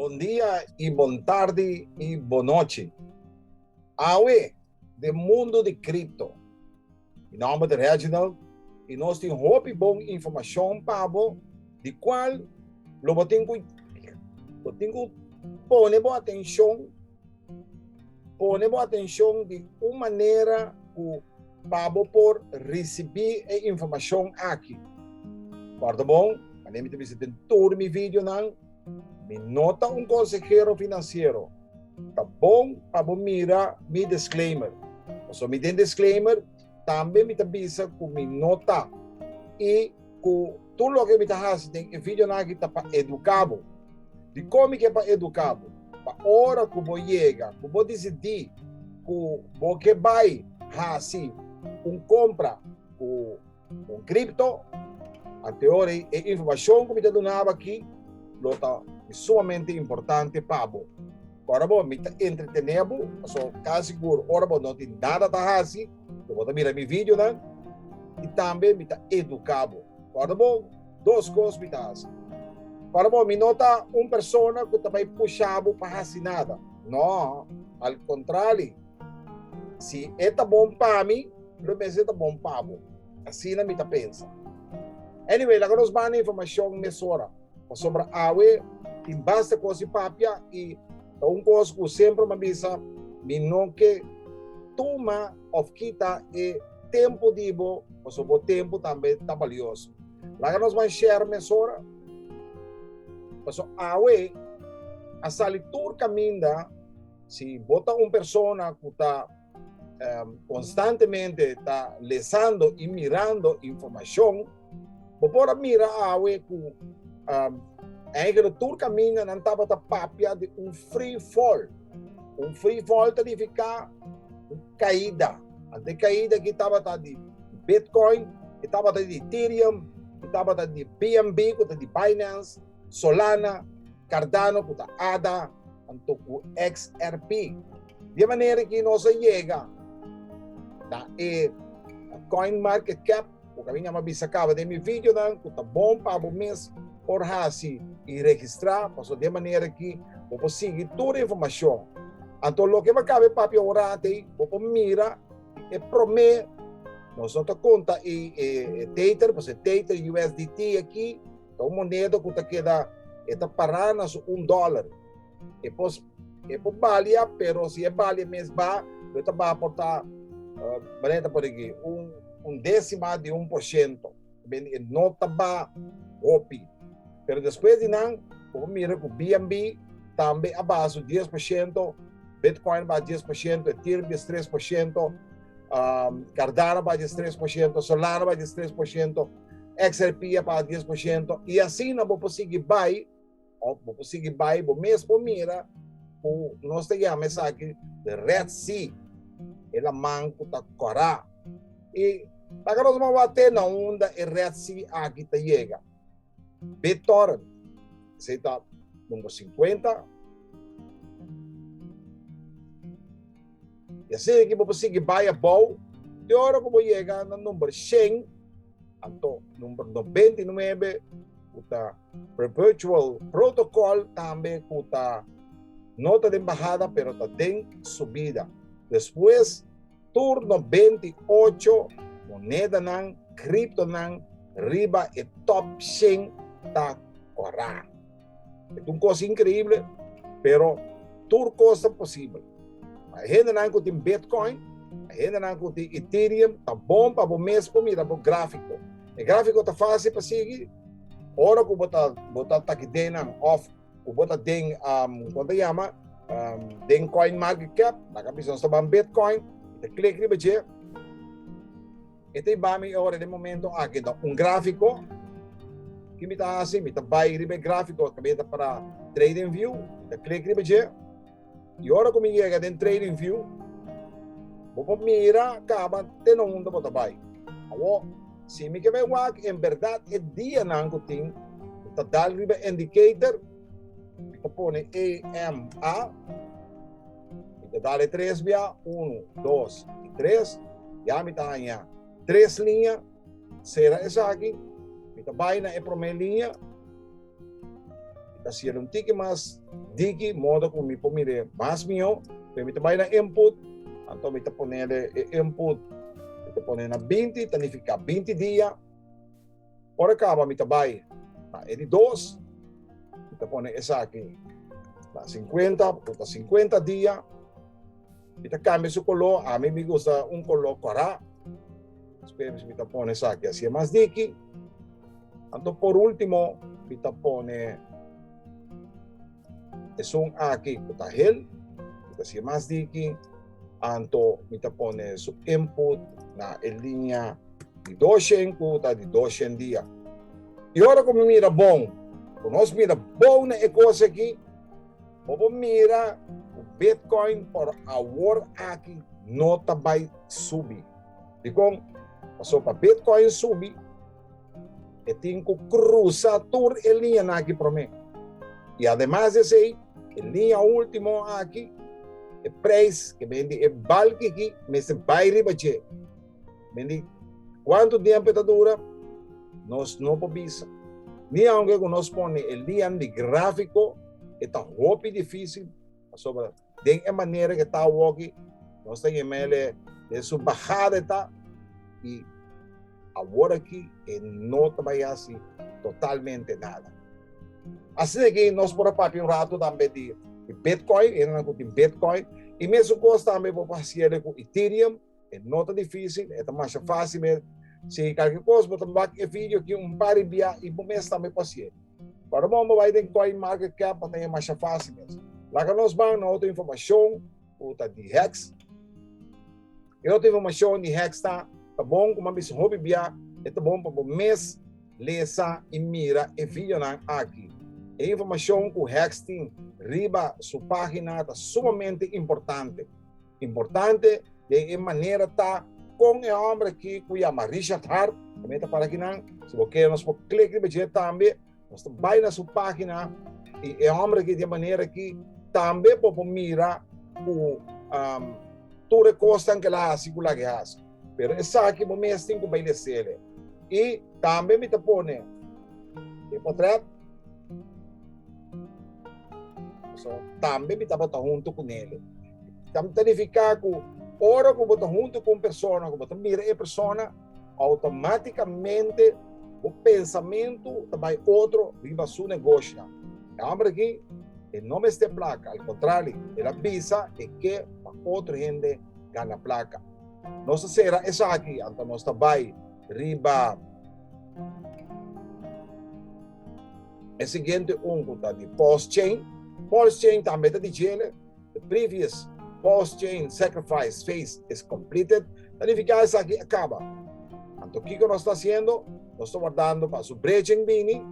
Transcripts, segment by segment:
Bom dia e boa tarde e boa noite. Awe, do mundo de cripto. Em nome de Reginald, e nós temos roupa e boa informação para você, de qual eu tenho pôr boa atenção de uma maneira para por receber a informação aqui. Tá bom? Mas me visita todo meu vídeo não. Me nota consejero financeiro. Tá bom? Para mirar meu disclaimer. So, me tem disclaimer, também me avisa que me nota e que tudo o que me faz tem vídeo aqui tá para educado. De como que é para educado? Para hora que vou chegar, que vou decidir que vou que vai fazer compra com cripto, a teoria e informação que me dando aqui, é sumamente importante para você. Agora vou me entretener, so caso seguro, ora vou não tem nada a fazer, eu vou mirar meu vídeo, né? E também me educado. Agora vou duas coisas me faz. Agora vou me nota uma pessoa que também puxava para fazer nada. Não, ao contrário. Se é bom para mim, eu penso que é bom para você. Assim não me pensa. Anyway, agora nós vamos informação nessa hora. Sobre a AWE, tem bastante coisa papia e coisa que sempre me avisa, me não que toma ou quita e tempo de bo, ou sobre o tempo também está valioso. Agora nós vamos share nessa hora. A AWE, a salitur caminha, se bota uma pessoa que está constantemente está lendo e mirando informação, por mirar a AWE com a tour caminha não estava a papia de free fall. Free fall significa caída. A caída que estava de Bitcoin, que estava de Ethereum, que estava de BNB, que estava de Binance, Solana, Cardano, que está ADA, o XRP. De maneira que nós chega a Coin Market Cap, porque a minha mabisa acaba de meu vídeo, que está bom para o mês, por assim e registrar, de maneira que eu consigo toda a informação. Então, o que vai caber para piorar, eu mira e prometo, nós temos conta e Tether, Tether USDT aqui, é uma moneda que está parando $1. E depois vale, mas se vale mesmo, eu estou a aportar, por aqui, décima de 1%. Não está OPI. Pero depois de não, eu miro que o BNB também abaixo 10%, Bitcoin vai 10%, Ethereum 3%, Cardano vai 3%, Solana vai 3%, XRP vai 10%, e assim não vou conseguir buy, vou mesmo mira, nós temos aqui de Red Sea, ela manco está corá. E agora nós vamos bater na onda e Red Sea aqui está chega. BitTorrent, você está número 50. E assim que você consegue buy a bow, de hora que você chega no número 100, então, número 99, está Perpetual Protocol, também está nota de embajada, pero está em subida. Depois, turno 28, moneda não, cripto não, riba e top 100 está correndo. É uma coisa incrível, pero tudo coisa possível. A gente não tem Bitcoin, a gente não tem Ethereum, está bom para o mês, para mirar o gráfico. O gráfico está fácil para seguir. Ora que botar aqui dentro, off, que botar dentro, quando chama, dentro Coin Market Cap, na cabeça está Bitcoin, clique aqui, beijê. Este é agora de momento aqui gráfico que me está assim, me está vai gráfico que me para Trading View, clique aqui, e agora como chega dentro Trading View, vou mirar acaba tendo onde botar vai. Agora, se me quer ver em verdade é dia não que tem, está dando indicator, me põe EMA, me dá 3 via 1, 2 e 3, já me está aí 3 linhas, será essa aqui, me está vai na primeira linha, hacer un tiki más diki modo como mi pomire más mío, pero me trabalha na input, então me poner input, me poner na 20, significa 20 dias. Por acaba me trabalha na L2, me poner essa aqui na 50 dias. Me cambia su color, a mí me gusta un color coral. Después me pone essa aqui, assim mais diki. Então por último, me pone un aqui que está hel, assim mais diki. Então me pone su input na linha de 200 que de 200 dias. E agora como mira bom, quando nós mira bom na coisa aqui, vamos mira o Bitcoin por agora aqui não vai subir. Então, passou para Bitcoin subir, e tem que cruzar toda a linha aqui para mim. E además de isso, a linha última aqui, o preço que vende o balde aqui, mas vai rebaixar. Vende quanto tempo está dura? Nós não podemos. Nem aunque nós põe a linha de gráfico, está muito difícil. Sobre de maneira que está aqui, nós temos de sua bajada tá, e agora aqui não vai assim totalmente nada. Assim que nós por papel um rato também de Bitcoin, Bitcoin, e mesmo coisa também vou fazer com Ethereum, não está difícil, é mais fácil mesmo. Se qualquer coisa, vou tomar um vídeo aqui, um par de dia, e vou mesmo também fazer. Para o momento, vai ter coin market cap, para ter mais fácil mesmo. Lá que nós vamos na outra informação, outra de Hex. E outra informação de Hex tá bom, como a missão hobby bia, é bom para o mês, lesa e mira e vídeo aqui. A informação que o Hex tem, riba sua página, está sumamente importante. Importante de maneira tá com o homem aqui que chama Richard Hart, também está para aqui não. Se você quer, nós podemos clicar também, nós vai na sua página e o homem aqui de maneira que também pode mirar o toda coisa que lá se coloca as. Pero essa aqui o mês tem que obedecer. E também me põe e portrait. Também me bota junto com ele. Também significa que hora que bota junto com pessoa, que bota mira a pessoa, automaticamente o pensamento vai outro viva seu negócio. A homem aqui não me está placa, ao contrário, ela avisa que outra gente ganha placa. Nossa será essa aqui, então nós vai riba. É seguinte que de post-chain. Post-chain também está dizendo, the previous post-chain sacrifice phase is completed. Significa essa aqui acaba. Então, o que nós está fazendo? Nós estamos guardando para o bridging bini.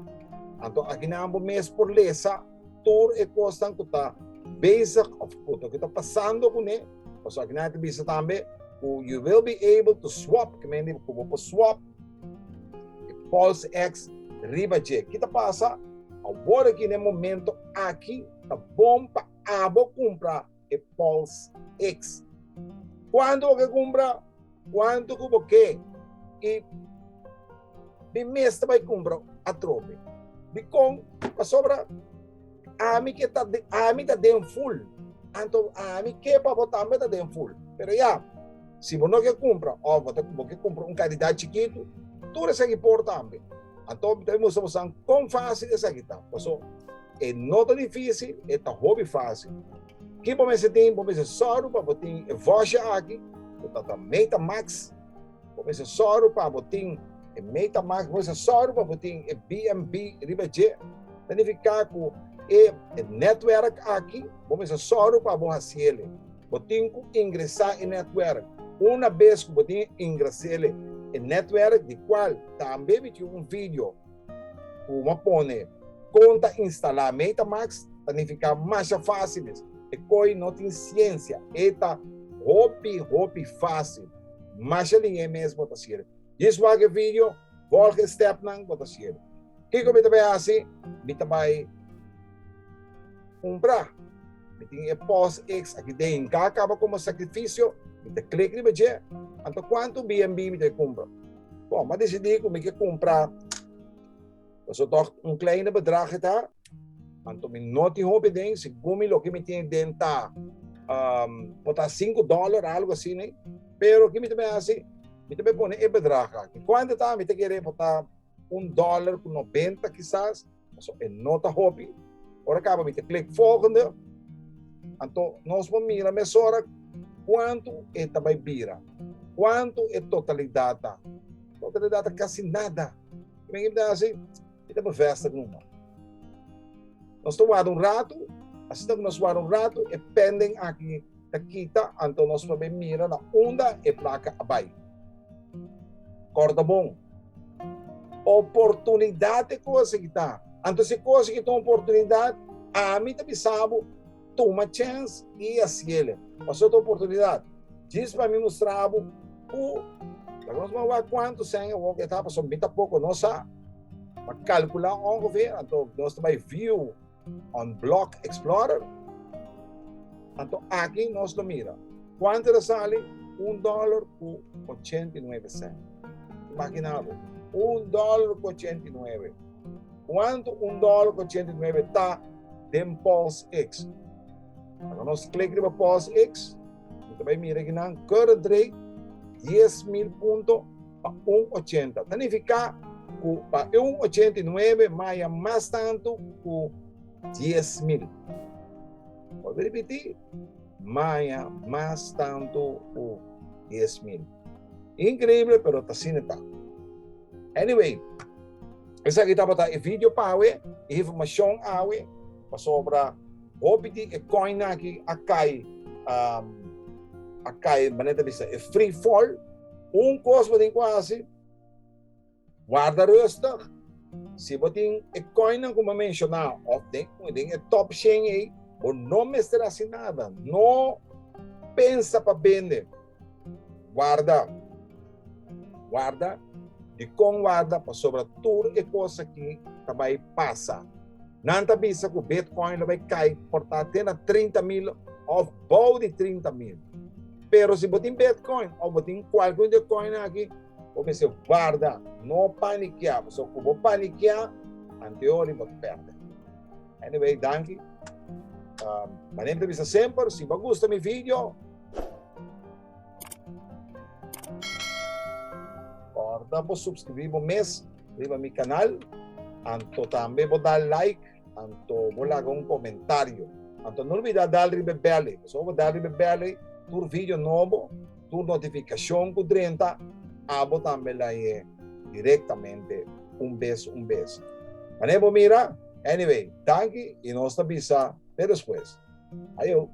Então, aqui na mês por lesa, tour e costa que está basic of o que está passando com ele. Mas aqui na bisa também, you will be able to swap, que me como swap, Pulse X riba J. O que está passando? Agora aqui no momento aqui tá bom para comprar o Pulse X. Quando você compra, quanto que você e de mês vai comprar a trope. Bicom, a sobra a mim que tá dentro full. Então a mim que para botar também tá dentro full. Pero já, se você não quer comprar, ó, você compra um quantidade chiquito, tudo isso aqui por também. Então temos uma com fácil essa aqui tá. Passou. É não tão difícil, é tão hobby fácil. Que para você tem, para você só para você tem voz aqui, tá MetaMask, para você só para você tem MetaMask, você só para você tem BNB RibaJ, significa que é network aqui, você só para você ele. Você tem que ingressar em network. Uma vez que você ingressar em network, de qual também vi vídeo, uma põe conta instalar MetaMask, significa mais fácil. E coi não tem ciência, eta hobby fácil, mas ele é mesmo para ser. Isso é o vídeo, volta step não para ser. Kiko me também assim, me também comprar, me tem pós X aqui dentro, acaba como sacrifício, me clica no budget, então quanto BNB me compra. Bom, mas decidi que me quer comprar, eu só tô kleine bedrag tá. Anto me noti hope den, se gumi lo que me tiene denta, botar $5, algo assim, né? Pero que me também assim, me também põe e bedraga. Quando tá, me te querer botar $1,90 quizás, so é nota hope. Ora acaba, me te click volgende. Anto nós vamos mirar mesora quanto é também vira, quanto é totalidade. Totalidade quase nada. Me dá assim, me também festa numa. Nós tomamos rato, assim que nós tomamos rato, e pendem aqui da kita, então nós vamos mirar na onda e placa abaixo. Corta bom. Oportunidade coisa que está. Então se coisa que tem oportunidade, a mim também sabe, toma chance e assim. Passou a oportunidade. Diz para mim mostrar o nós vamos ver quanto sem o que está passando, muito pouco, nós para calcular ungefähr, então nós também view on Block Explorer. Então aqui nós não mira. Quanto ele sale? $1,89. Imaginamos, $1,89. Quanto $1,89 está em Pulse X? Então nós clicamos no Pulse X, e também mira aqui na current rate 10,000 pontos para 1,80. Significa que para 1,89 mais tanto que 10,000. Vou repetir. Mais tanto que 10,000. Incrível, pero está assim está. Anyway, essa aqui está para o vídeo para a informação para sobre o coin aqui acai maneta bisa é free fall coisa tem quase guarda resta se botin coin como mencionar tem top 100 aí ou não me será assim nada não pensa para vender guarda e com guarda para sobre tudo e coisa que também passa não tá bisa que o Bitcoin vai cair portar até na 30,000 ou bom de 30,000. Pero se botin Bitcoin ou botin qualquer coin aqui, você guarda, não paniquear. Se você paniquear, anterior você perde. Anyway, danke. Manente vista sempre. Se você gosta do meu vídeo, corta para subscrever o mês, inscreva meu canal. Anto também vou dar like, anto vou dar comentário. Anto não olvide dar bell. Só vou dar bell. Tu vídeo novo, tu notificação com 30, abo também lá diretamente vez. Manebo mira, anyway, thank you e nós te avisa depois. Adeus.